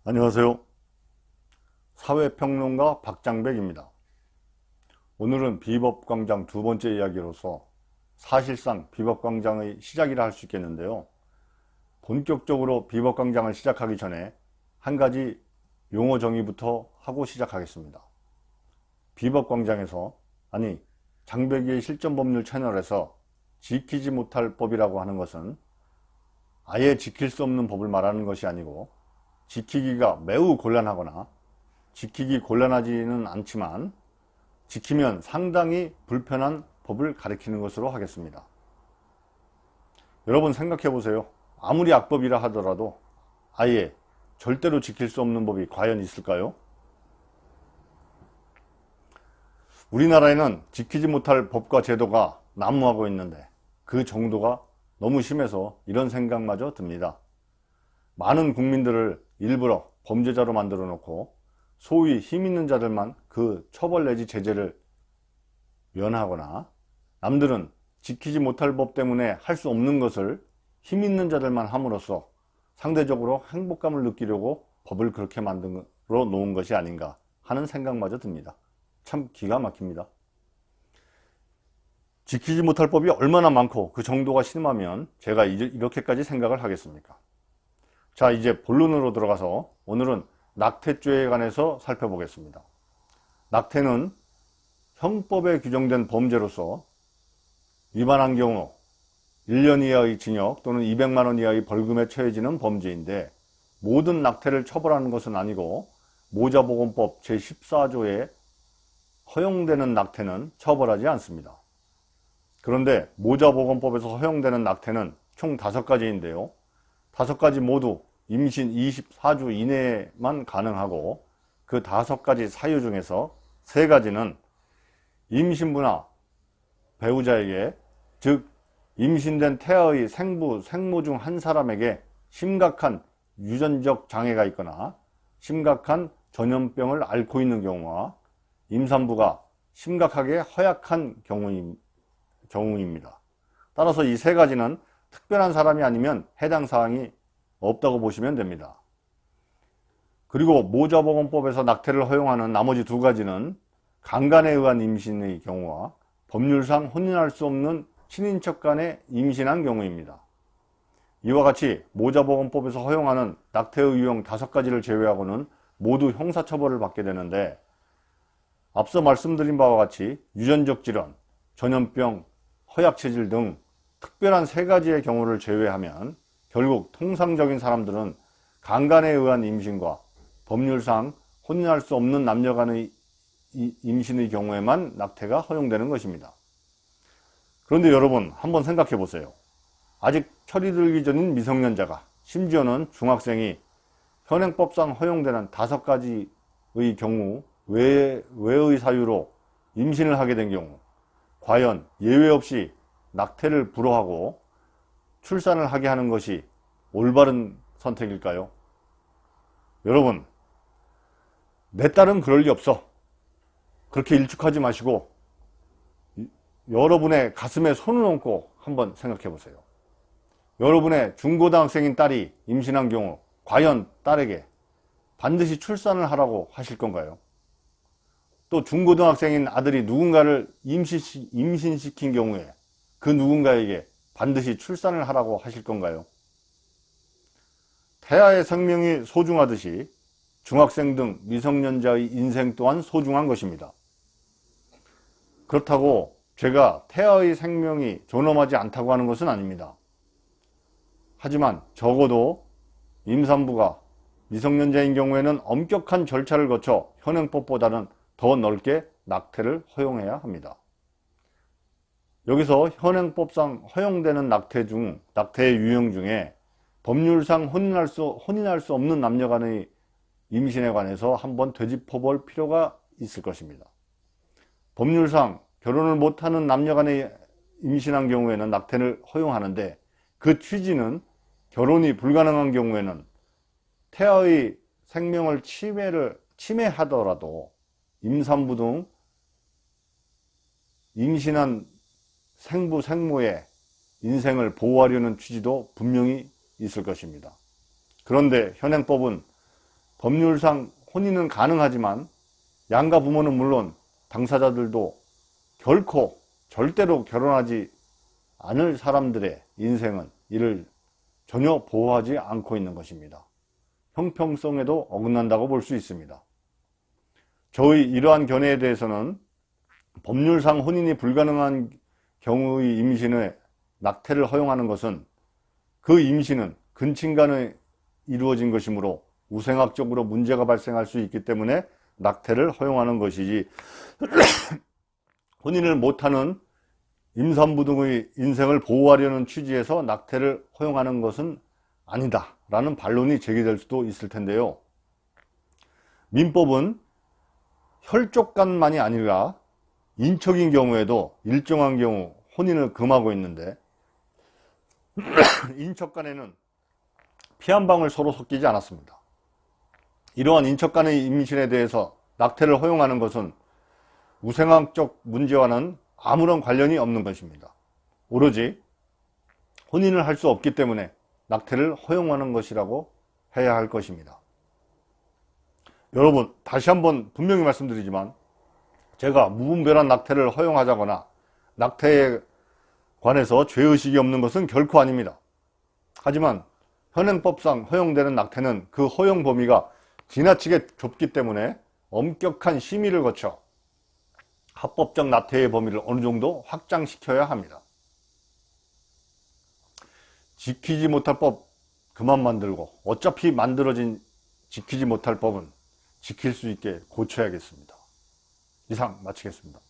안녕하세요. 사회평론가 박장백입니다. 오늘은 비법광장 두 번째 이야기로서 사실상 비법광장의 시작이라 할 수 있겠는데요. 본격적으로 비법광장을 시작하기 전에 한 가지 용어 정의부터 하고 시작하겠습니다. 비법광장에서, 아니 장백이의 실전법률 채널에서 지키지 못할 법이라고 하는 것은 아예 지킬 수 없는 법을 말하는 것이 아니고, 지키기가 매우 곤란하거나 지키기 곤란하지는 않지만 지키면 상당히 불편한 법을 가리키는 것으로 하겠습니다. 여러분 생각해 보세요. 아무리 악법이라 하더라도 아예 절대로 지킬 수 없는 법이 과연 있을까요? 우리나라에는 지키지 못할 법과 제도가 난무하고 있는데 그 정도가 너무 심해서 이런 생각마저 듭니다. 많은 국민들을 일부러 범죄자로 만들어 놓고 소위 힘 있는 자들만 그 처벌 내지 제재를 면하거나, 남들은 지키지 못할 법 때문에 할 수 없는 것을 힘 있는 자들만 함으로써 상대적으로 행복감을 느끼려고 법을 그렇게 만들어 놓은 것이 아닌가 하는 생각마저 듭니다. 참 기가 막힙니다. 지키지 못할 법이 얼마나 많고 그 정도가 심하면 제가 이렇게까지 생각을 하겠습니까? 자, 이제 본론으로 들어가서 오늘은 낙태죄에 관해서 살펴보겠습니다. 낙태는 형법에 규정된 범죄로서 위반한 경우 1년 이하의 징역 또는 200만 원 이하의 벌금에 처해지는 범죄인데, 모든 낙태를 처벌하는 것은 아니고 모자보건법 제14조에 허용되는 낙태는 처벌하지 않습니다. 그런데 모자보건법에서 허용되는 낙태는 총 5가지인데요. 5가지 모두 임신 24주 이내에만 가능하고, 그 5가지 사유 중에서 3가지는 임신부나 배우자에게, 즉 임신된 태아의 생부, 생모 중 한 사람에게 심각한 유전적 장애가 있거나 심각한 전염병을 앓고 있는 경우와 임산부가 심각하게 허약한 경우입니다. 따라서 이 3가지는 특별한 사람이 아니면 해당 사항이 없다고 보시면 됩니다. 그리고 모자보건법에서 낙태를 허용하는 나머지 2가지는 강간에 의한 임신의 경우와 법률상 혼인할 수 없는 친인척 간에 임신한 경우입니다. 이와 같이 모자보건법에서 허용하는 낙태의 유형 5가지를 제외하고는 모두 형사처벌을 받게 되는데, 앞서 말씀드린 바와 같이 유전적 질환, 전염병, 허약체질 등 특별한 3가지의 경우를 제외하면 결국 통상적인 사람들은 강간에 의한 임신과 법률상 혼인할 수 없는 남녀 간의 임신의 경우에만 낙태가 허용되는 것입니다. 그런데 여러분 한번 생각해 보세요. 아직 철이 들기 전인 미성년자가, 심지어는 중학생이 현행법상 허용되는 5가지의 경우 외의 사유로 임신을 하게 된 경우, 과연 예외 없이 낙태를 불허하고 출산을 하게 하는 것이 올바른 선택일까요? 여러분, 내 딸은 그럴 리 없어, 그렇게 일축하지 마시고 여러분의 가슴에 손을 얹고 한번 생각해 보세요. 여러분의 중고등학생인 딸이 임신한 경우 과연 딸에게 반드시 출산을 하라고 하실 건가요? 또 중고등학생인 아들이 누군가를 임신시킨 경우에 그 누군가에게 반드시 출산을 하라고 하실 건가요? 태아의 생명이 소중하듯이 중학생 등 미성년자의 인생 또한 소중한 것입니다. 그렇다고 제가 태아의 생명이 존엄하지 않다고 하는 것은 아닙니다. 하지만 적어도 임산부가 미성년자인 경우에는 엄격한 절차를 거쳐 현행법보다는 더 넓게 낙태를 허용해야 합니다. 여기서 현행법상 허용되는 낙태의 유형 중에 법률상 혼인할 수 없는 남녀 간의 임신에 관해서 한번 되짚어볼 필요가 있을 것입니다. 법률상 결혼을 못하는 남녀 간에 임신한 경우에는 낙태를 허용하는데, 그 취지는 결혼이 불가능한 경우에는 태아의 생명을 침해하더라도 임산부 등 임신한 생부, 생모의 인생을 보호하려는 취지도 분명히 있을 것입니다. 그런데 현행법은 법률상 혼인은 가능하지만 양가 부모는 물론 당사자들도 결코 절대로 결혼하지 않을 사람들의 인생은 이를 전혀 보호하지 않고 있는 것입니다. 형평성에도 어긋난다고 볼 수 있습니다. 저의 이러한 견해에 대해서는 법률상 혼인이 불가능한 경우의 임신에 낙태를 허용하는 것은 그 임신은 근친간에 이루어진 것이므로 우생학적으로 문제가 발생할 수 있기 때문에 낙태를 허용하는 것이지 혼인을 못하는 임산부 등의 인생을 보호하려는 취지에서 낙태를 허용하는 것은 아니다 라는 반론이 제기될 수도 있을 텐데요. 민법은 혈족간만이 아니라 인척인 경우에도 일정한 경우 혼인을 금하고 있는데 인척간에는 피 한 방울 서로 섞이지 않았습니다. 이러한 인척간의 임신에 대해서 낙태를 허용하는 것은 우생학적 문제와는 아무런 관련이 없는 것입니다. 오로지 혼인을 할 수 없기 때문에 낙태를 허용하는 것이라고 해야 할 것입니다. 여러분, 다시 한번 분명히 말씀드리지만 제가 무분별한 낙태를 허용하자거나 낙태에 관해서 죄의식이 없는 것은 결코 아닙니다. 하지만 현행법상 허용되는 낙태는 그 허용 범위가 지나치게 좁기 때문에 엄격한 심의를 거쳐 합법적 낙태의 범위를 어느 정도 확장시켜야 합니다. 지키지 못할 법 그만 만들고 어차피 만들어진 지키지 못할 법은 지킬 수 있게 고쳐야겠습니다. 이상 마치겠습니다.